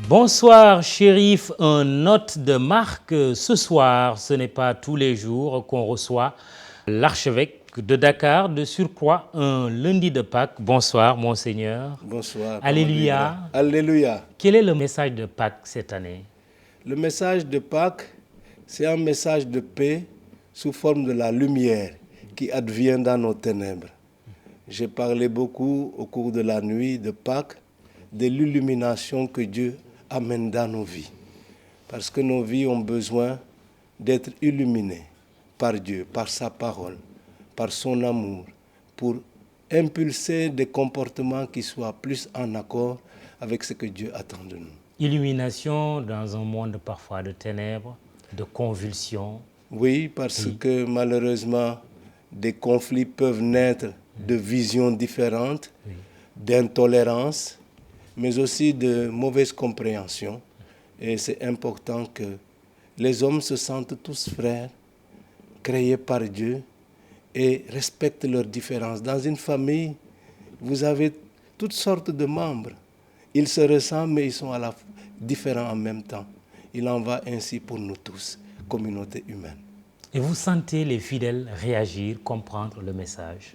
Bonsoir Chérif, un hôte de marque. Ce soir, ce n'est pas tous les jours qu'on reçoit l'archevêque de Dakar, de surcroît un lundi de Pâques. Bonsoir Monseigneur. Bonsoir. Alléluia. Alléluia. Quel est le message de Pâques cette année? Le message de Pâques, c'est un message de paix sous forme de la lumière qui advient dans nos ténèbres. J'ai parlé beaucoup au cours de la nuit de Pâques de l'illumination que Dieu amène dans nos vies. Parce que nos vies ont besoin d'être illuminées par Dieu, par sa parole, par son amour, pour impulser des comportements qui soient plus en accord avec ce que Dieu attend de nous. Illumination dans un monde parfois de ténèbres, de convulsions. Oui, parce que malheureusement, des conflits peuvent naître de visions différentes, d'intolérance, mais aussi de mauvaise compréhension. Et c'est important que les hommes se sentent tous frères, créés par Dieu, et respectent leurs différences. Dans une famille, vous avez toutes sortes de membres. Ils se ressemblent, mais ils sont différents en même temps. Il en va ainsi pour nous tous, communauté humaine. Et vous sentez les fidèles réagir, comprendre le message?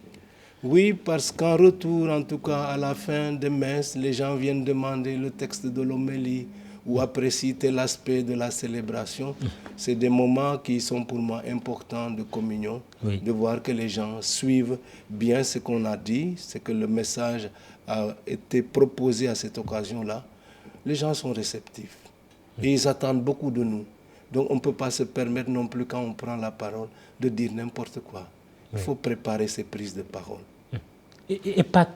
Oui, parce qu'en retour, en tout cas à la fin des messes, les gens viennent demander le texte de l'homélie ou apprécient tel aspect de la célébration. C'est des moments qui sont pour moi importants de communion, de voir que les gens suivent bien ce qu'on a dit, ce que le message a été proposé à cette occasion-là. Les gens sont réceptifs et ils attendent beaucoup de nous. Donc on ne peut pas se permettre non plus quand on prend la parole de dire n'importe quoi. Il faut préparer ces prises de parole. Et Pâques,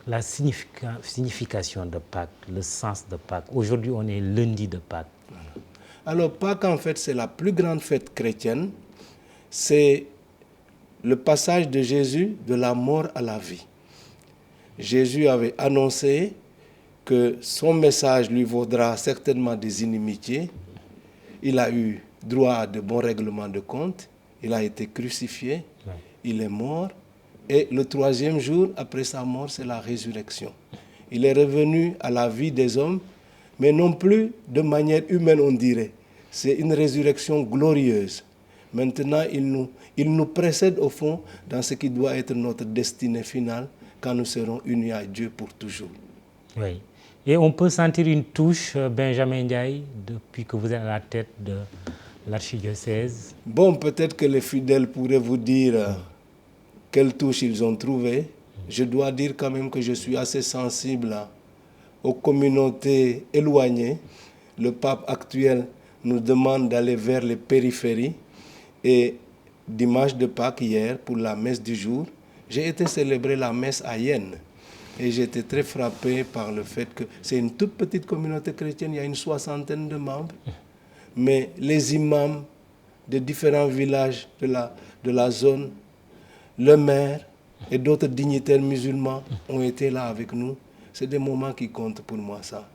la signification de Pâques, le sens de Pâques. Aujourd'hui, on est lundi de Pâques. Alors Pâques, en fait, c'est la plus grande fête chrétienne. C'est le passage de Jésus de la mort à la vie. Jésus avait annoncé que son message lui vaudra certainement des inimitiés. Il a eu droit à de bons règlements de compte. Il a été crucifié. Il est mort. Et le troisième jour, après sa mort, c'est la résurrection. Il est revenu à la vie des hommes, mais non plus de manière humaine, on dirait. C'est une résurrection glorieuse. Maintenant, il nous précède au fond dans ce qui doit être notre destinée finale quand nous serons unis à Dieu pour toujours. Oui. Et on peut sentir une touche, Benjamin Ndiaye, depuis que vous êtes à la tête de l'archidiocèse. Bon, peut-être que les fidèles pourraient vous dire quelle touche ils ont trouvée. Je dois dire quand même que je suis assez sensible aux communautés éloignées. Le pape actuel nous demande d'aller vers les périphéries. Et dimanche de Pâques, hier, pour la messe du jour, j'ai été célébrer la messe à Yenne. Et j'ai été très frappé par le fait que c'est une toute petite communauté chrétienne, il y a une 60aine de membres. Mais les imams de différents villages de la zone, le maire et d'autres dignitaires musulmans ont été là avec nous. C'est des moments qui comptent pour moi, ça.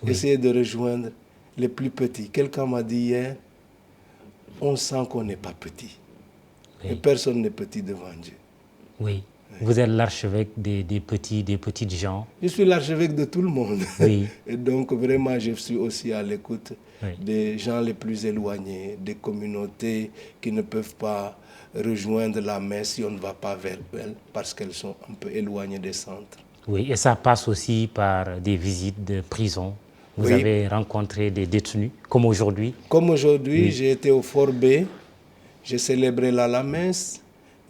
Essayer de rejoindre les plus petits. Quelqu'un m'a dit hier, on sent qu'on n'est pas petit. Et personne n'est petit devant Dieu. Oui. Vous êtes l'archevêque des petits, des petites gens. Je suis l'archevêque de tout le monde. Oui. Et donc vraiment, je suis aussi à l'écoute des gens les plus éloignés, des communautés qui ne peuvent pas rejoindre la messe si on ne va pas vers elles parce qu'elles sont un peu éloignées des centres. Oui, et ça passe aussi par des visites de prison. Vous avez rencontré des détenus, comme aujourd'hui. Comme aujourd'hui, j'ai été au Fort B, j'ai célébré la messe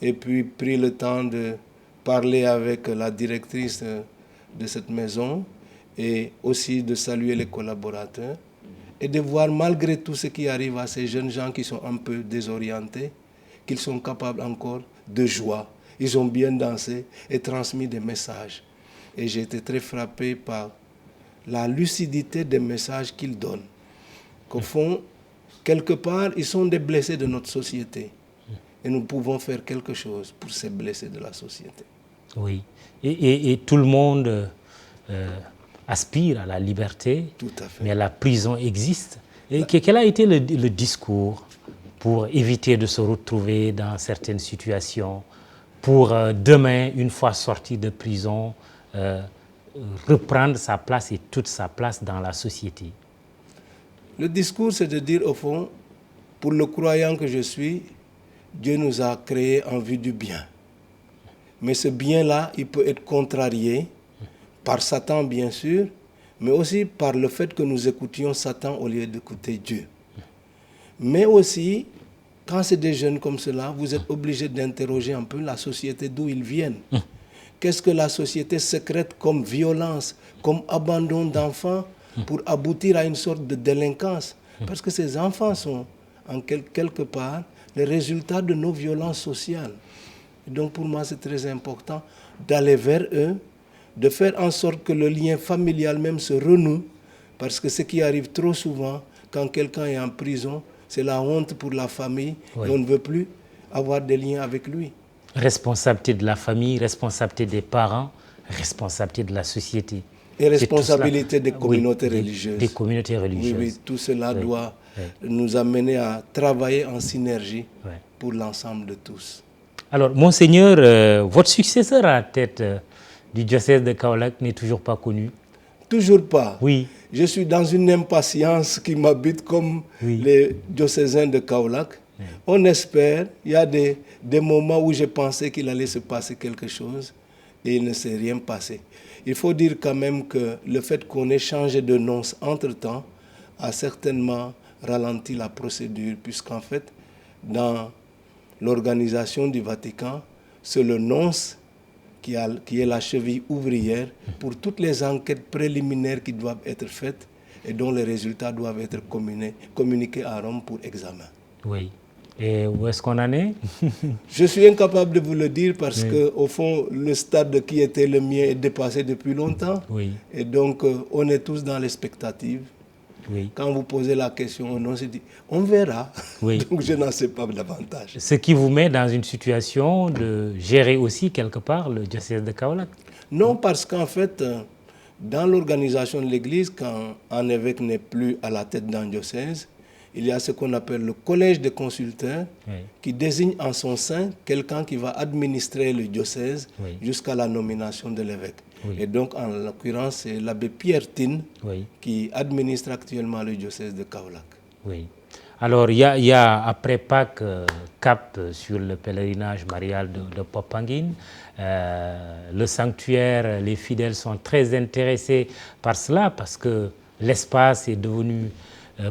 et puis pris le temps de parler avec la directrice de cette maison et aussi de saluer les collaborateurs et de voir malgré tout ce qui arrive à ces jeunes gens qui sont un peu désorientés, qu'ils sont capables encore de joie. Ils ont bien dansé et transmis des messages. Et j'ai été très frappé par la lucidité des messages qu'ils donnent. Qu'au fond, quelque part, ils sont des blessés de notre société. Et nous pouvons faire quelque chose pour ces blessés de la société. Oui. Et tout le monde aspire à la liberté. Tout à fait. Mais la prison existe. Et quel a été le discours pour éviter de se retrouver dans certaines situations, pour demain, une fois sorti de prison, reprendre sa place et toute sa place dans la société? Le discours, c'est de dire au fond, pour le croyant que je suis, Dieu nous a créés en vue du bien. Mais ce bien-là, il peut être contrarié par Satan, bien sûr, mais aussi par le fait que nous écoutions Satan au lieu d'écouter Dieu. Mais aussi, quand c'est des jeunes comme cela, vous êtes obligés d'interroger un peu la société d'où ils viennent. Qu'est-ce que la société sécrète comme violence, comme abandon d'enfants pour aboutir à une sorte de délinquance? Parce que ces enfants sont, en quelque part, les résultats de nos violences sociales. Et donc pour moi, c'est très important d'aller vers eux, de faire en sorte que le lien familial même se renoue, parce que ce qui arrive trop souvent, quand quelqu'un est en prison, c'est la honte pour la famille, Oui. et on ne veut plus avoir des liens avec lui. Responsabilité de la famille, responsabilité des parents, responsabilité de la société. Et responsabilité des communautés oui, religieuses. Des communautés religieuses. Oui, tout cela doit nous amener à travailler en synergie pour l'ensemble de tous. Alors, Monseigneur, votre successeur à la tête du diocèse de Kaolack n'est toujours pas connu? Toujours pas. Oui. Je suis dans une impatience qui m'habite comme les diocésains de Kaolack. On espère, il y a des moments où j'ai pensé qu'il allait se passer quelque chose et il ne s'est rien passé. Il faut dire quand même que le fait qu'on ait changé de nonce entre-temps a certainement ralenti la procédure, puisqu'en fait, dans l'organisation du Vatican, c'est le nonce qui est la cheville ouvrière pour toutes les enquêtes préliminaires qui doivent être faites et dont les résultats doivent être communiqués à Rome pour examen. Oui. Et où est-ce qu'on en est? Je suis incapable de vous le dire parce que, au fond, le stade qui était le mien est dépassé depuis longtemps. Oui. Et donc, on est tous dans l'expectative. Oui. Quand vous posez la question, on se dit, on verra. Oui. Donc, je n'en sais pas davantage. Ce qui vous met dans une situation de gérer aussi, quelque part, le diocèse de Kaolack? Non, parce qu'en fait, dans l'organisation de l'Église, quand un évêque n'est plus à la tête d'un diocèse, il y a ce qu'on appelle le collège des consulteurs qui désigne en son sein quelqu'un qui va administrer le diocèse jusqu'à la nomination de l'évêque. Et donc, en l'occurrence, c'est l'abbé Pierre Tine qui administre actuellement le diocèse de Kaolack. Oui. Alors, il y a après Pâques, cap sur le pèlerinage marial de Popenguine. Le sanctuaire, les fidèles sont très intéressés par cela parce que l'espace est devenu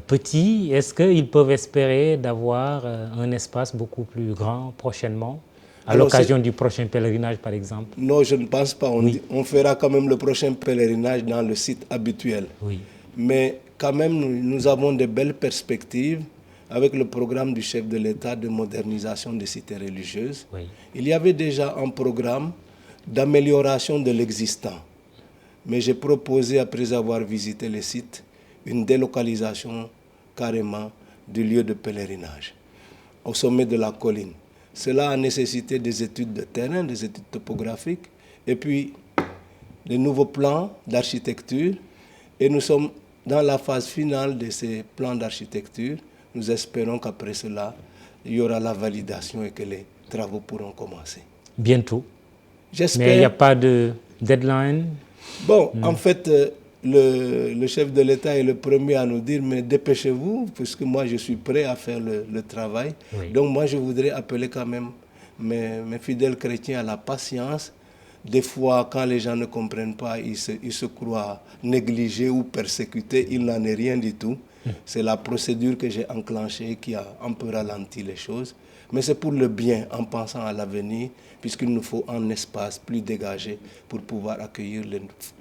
petit. Est-ce qu'ils peuvent espérer d'avoir un espace beaucoup plus grand prochainement, à l'occasion du prochain pèlerinage, par exemple? Non, je ne pense pas. On fera quand même le prochain pèlerinage dans le site habituel. Oui. Mais quand même, nous avons de belles perspectives avec le programme du chef de l'État de modernisation des cités religieuses. Oui. Il y avait déjà un programme d'amélioration de l'existant. Mais j'ai proposé, après avoir visité les sites, une délocalisation carrément du lieu de pèlerinage au sommet de la colline. Cela a nécessité des études de terrain, des études topographiques, et puis de nouveaux plans d'architecture. Et nous sommes dans la phase finale de ces plans d'architecture. Nous espérons qu'après cela, il y aura la validation et que les travaux pourront commencer. Bientôt. J'espère. Mais il n'y a pas de deadline? Bon, en fait, le chef de l'État est le premier à nous dire, mais dépêchez-vous, puisque moi je suis prêt à faire le travail. Oui. Donc moi je voudrais appeler quand même mes fidèles chrétiens à la patience. Des fois, quand les gens ne comprennent pas, ils se croient négligés ou persécutés. Il n'en est rien du tout. C'est la procédure que j'ai enclenchée qui a un peu ralenti les choses. Mais c'est pour le bien, en pensant à l'avenir, puisqu'il nous faut un espace plus dégagé pour pouvoir accueillir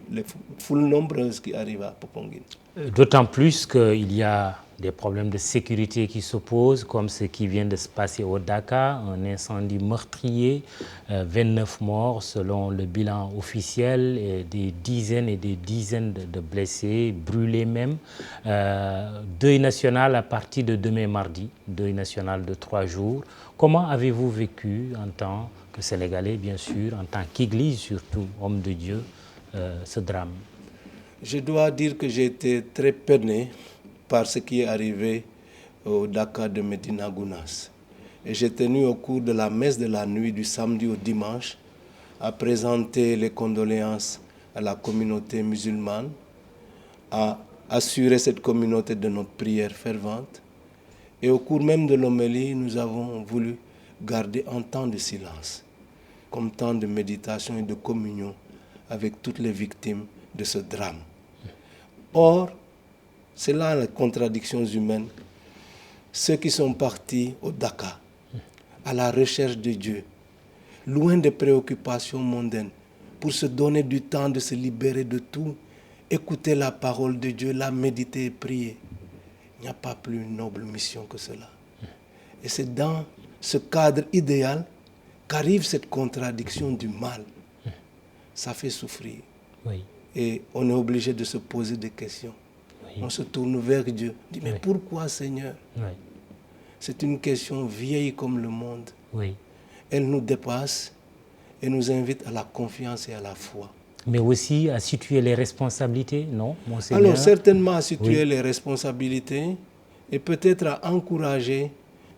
les foules nombreuses qui arrivent à Popenguine. D'autant plus qu'il y a des problèmes de sécurité qui s'opposent, comme ce qui vient de se passer au Dakar, un incendie meurtrier, 29 morts selon le bilan officiel, et des dizaines de blessés, brûlés même. Deuil national à partir de demain mardi, deuil national de 3 jours. Comment avez-vous vécu en tant que Sénégalais, bien sûr, en tant qu'Église surtout, homme de Dieu, ce drame? Je dois dire que j'ai été très peiné par ce qui est arrivé au Dakar de Médina Gounass. Et j'ai tenu au cours de la messe de la nuit du samedi au dimanche à présenter les condoléances à la communauté musulmane, à assurer cette communauté de notre prière fervente. Et au cours même de l'homélie, nous avons voulu garder un temps de silence, comme temps de méditation et de communion avec toutes les victimes de ce drame. Or, c'est là les contradictions humaines. Ceux qui sont partis au Dakar, à la recherche de Dieu, loin des préoccupations mondaines, pour se donner du temps de se libérer de tout, écouter la parole de Dieu, la méditer et prier. Il n'y a pas plus noble mission que cela. Et c'est dans ce cadre idéal qu'arrive cette contradiction du mal. Ça fait souffrir. Oui. Et on est obligé de se poser des questions. Oui. On se tourne vers Dieu. On dit, mais pourquoi, Seigneur? Oui. C'est une question vieille comme le monde. Oui. Elle nous dépasse et nous invite à la confiance et à la foi. Mais aussi à situer les responsabilités, non, Monseigneur? Alors, certainement à situer les responsabilités et peut-être à encourager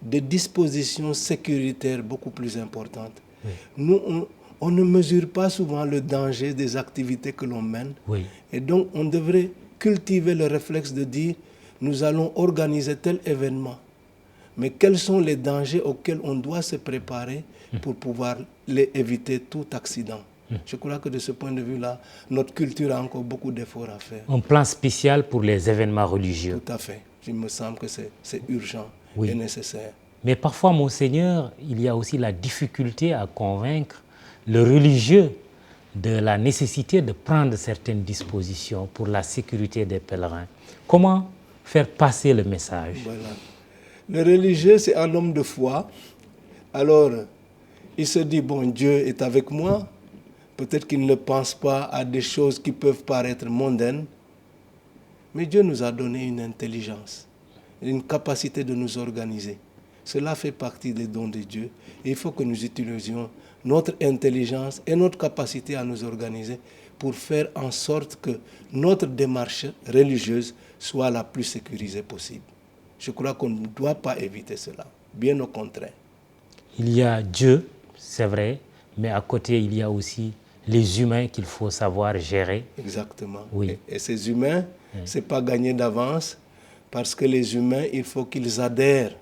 des dispositions sécuritaires beaucoup plus importantes. Oui. Nous, on ne mesure pas souvent le danger des activités que l'on mène. Oui. Et donc, on devrait cultiver le réflexe de dire, nous allons organiser tel événement. Mais quels sont les dangers auxquels on doit se préparer pour pouvoir les éviter tout accident? Je crois que de ce point de vue-là, notre culture a encore beaucoup d'efforts à faire. Un plan spécial pour les événements religieux. Tout à fait. Il me semble que c'est urgent et nécessaire. Mais parfois, Monseigneur, il y a aussi la difficulté à convaincre le religieux de la nécessité de prendre certaines dispositions pour la sécurité des pèlerins. Comment faire passer le message? Voilà. Le religieux, c'est un homme de foi. Alors, il se dit, bon, Dieu est avec moi. Peut-être qu'il ne pense pas à des choses qui peuvent paraître mondaines. Mais Dieu nous a donné une intelligence, une capacité de nous organiser. Cela fait partie des dons de Dieu. Et il faut que nous utilisions notre intelligence et notre capacité à nous organiser pour faire en sorte que notre démarche religieuse soit la plus sécurisée possible. Je crois qu'on ne doit pas éviter cela, bien au contraire. Il y a Dieu, c'est vrai, mais à côté, il y a aussi les humains qu'il faut savoir gérer. Exactement. Oui. Et ces humains, ce n'est pas gagné d'avance, parce que les humains, il faut qu'ils adhèrent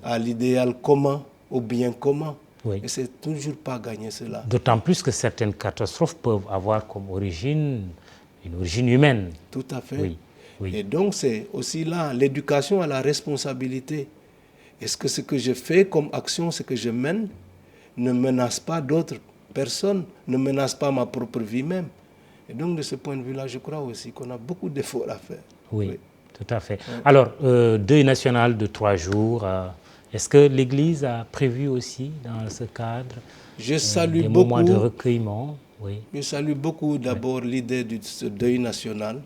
à l'idéal commun, au bien commun. Oui. Et c'est toujours pas gagné cela. D'autant plus que certaines catastrophes peuvent avoir comme origine une origine humaine. Tout à fait. Oui. Oui. Et donc c'est aussi là l'éducation à la responsabilité. Est-ce que ce que je fais comme action, ce que je mène, ne menace pas d'autres personnes, ne menace pas ma propre vie même? Et donc de ce point de vue-là, je crois aussi qu'on a beaucoup d'efforts à faire. Oui, tout à fait. Oui. Alors, deuil national de 3 jours. Est-ce que l'Église a prévu aussi dans ce cadre des moments de recueillement? Oui. Je salue beaucoup d'abord l'idée de ce deuil national.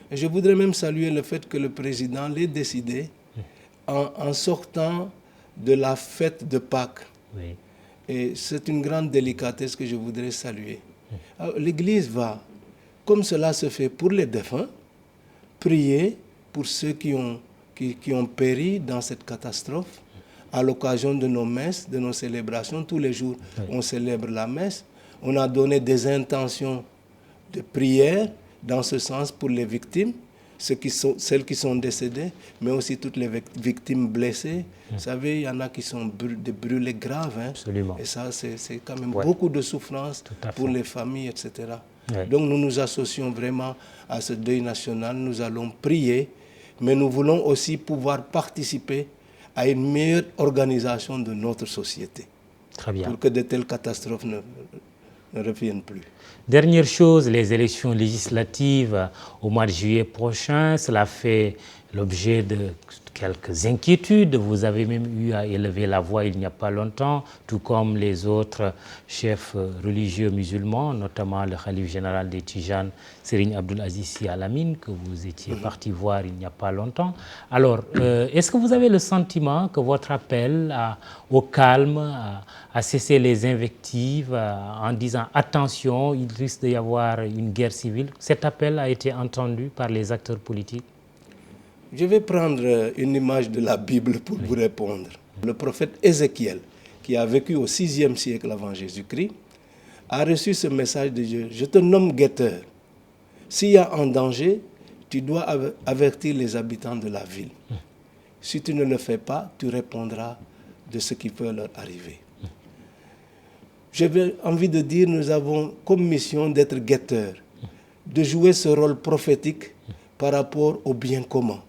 Et je voudrais même saluer le fait que le président l'ait décidé en sortant de la fête de Pâques. Oui. Et c'est une grande délicatesse que je voudrais saluer. L'Église va, comme cela se fait pour les défunts, prier pour ceux qui ont péri dans cette catastrophe. À l'occasion de nos messes, de nos célébrations, tous les jours, on célèbre la messe. On a donné des intentions de prière dans ce sens pour les victimes, celles qui sont décédées, mais aussi toutes les victimes blessées. Vous savez, il y en a qui sont des brûlés graves. Hein. Absolument. Et ça, c'est quand même beaucoup de souffrance pour les familles, etc. Donc nous nous associons vraiment à ce deuil national. Nous allons prier, mais nous voulons aussi pouvoir participer à une meilleure organisation de notre société. Très bien. Pour que de telles catastrophes ne reviennent plus. Dernière chose, les élections législatives au mois de juillet prochain, cela fait l'objet de quelques inquiétudes. Vous avez même eu à élever la voix il n'y a pas longtemps, tout comme les autres chefs religieux musulmans, notamment le khalife général des Tijanes, Serigne Abdoul Aziz Sy Al Amine, que vous étiez parti voir il n'y a pas longtemps. Alors, est-ce que vous avez le sentiment que votre appel au calme, à cesser les invectives, en disant attention, il risque d'y avoir une guerre civile, cet appel a été entendu par les acteurs politiques? Je vais prendre une image de la Bible pour vous répondre. Le prophète Ézéchiel, qui a vécu au 6e siècle avant Jésus-Christ, a reçu ce message de Dieu. Je te nomme guetteur. S'il y a un danger, tu dois avertir les habitants de la ville. Si tu ne le fais pas, tu répondras de ce qui peut leur arriver. J'avais envie de dire, nous avons comme mission d'être guetteurs, de jouer ce rôle prophétique par rapport au bien commun.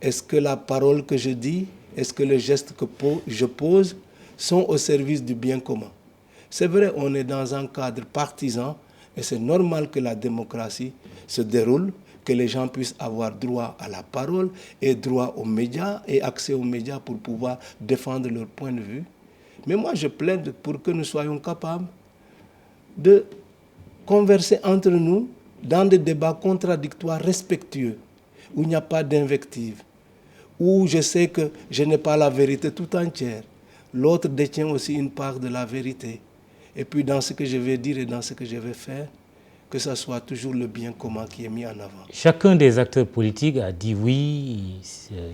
Est-ce que la parole que je dis, est-ce que les gestes que je pose sont au service du bien commun? C'est vrai, on est dans un cadre partisan et c'est normal que la démocratie se déroule, que les gens puissent avoir droit à la parole et droit aux médias et accès aux médias pour pouvoir défendre leur point de vue. Mais moi, je plaide pour que nous soyons capables de converser entre nous dans des débats contradictoires, respectueux, où il n'y a pas d'invective, où je sais que je n'ai pas la vérité tout entière. L'autre détient aussi une part de la vérité. Et puis dans ce que je vais dire et dans ce que je vais faire, que ce soit toujours le bien commun qui est mis en avant. Chacun des acteurs politiques a dit oui,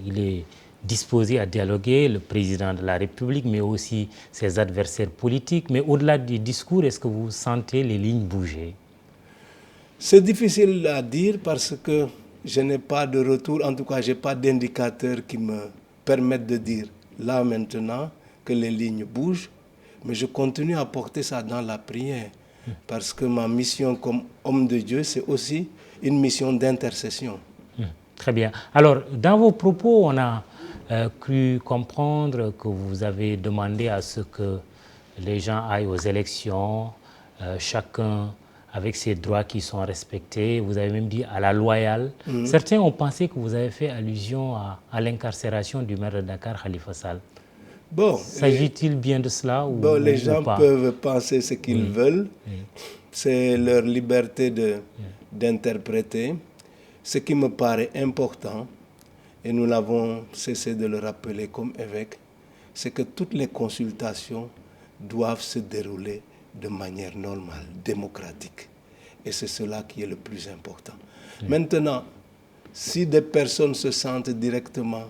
il est disposé à dialoguer, le président de la République, mais aussi ses adversaires politiques. Mais au-delà du discours, est-ce que vous sentez les lignes bouger? C'est difficile à dire parce que je n'ai pas de retour, en tout cas, je n'ai pas d'indicateurs qui me permettent de dire là maintenant que les lignes bougent, mais je continue à porter ça dans la prière parce que ma mission comme homme de Dieu, c'est aussi une mission d'intercession. Très bien. Alors, dans vos propos, on a cru comprendre que vous avez demandé à ce que les gens aillent aux élections, chacun avec ses droits qui sont respectés. Vous avez même dit à la loyale. Certains ont pensé que vous avez fait allusion à l'incarcération du maire de Dakar, Khalifa Sall. Bon, s'agit-il bien de cela ou, les gens ou pas? peuvent penser ce qu'ils veulent. C'est leur liberté d'interpréter. Ce qui me paraît important, et nous l'avons cessé de le rappeler comme évêque, c'est que toutes les consultations doivent se dérouler de manière normale, démocratique. Et c'est cela qui est le plus important. Maintenant, si des personnes se sentent directement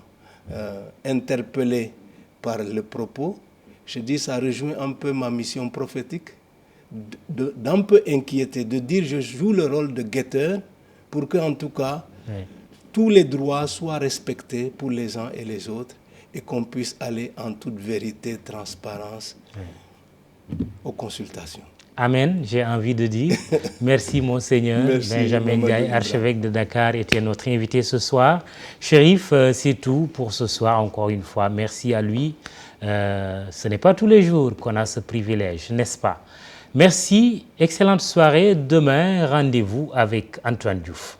interpellées par le propos, je dis ça rejoint un peu ma mission prophétique, d'un peu inquiéter, de dire je joue le rôle de guetteur pour que, en tout cas, tous les droits soient respectés pour les uns et les autres et qu'on puisse aller en toute vérité, transparence aux consultations. Amen, j'ai envie de dire. Merci, Monseigneur. Merci, Benjamin Ndiaye, archevêque de Dakar, était notre invité ce soir. Chérif, c'est tout pour ce soir, encore une fois. Merci à lui. Ce n'est pas tous les jours qu'on a ce privilège, n'est-ce pas? Merci, excellente soirée. Demain, rendez-vous avec Antoine Diouf.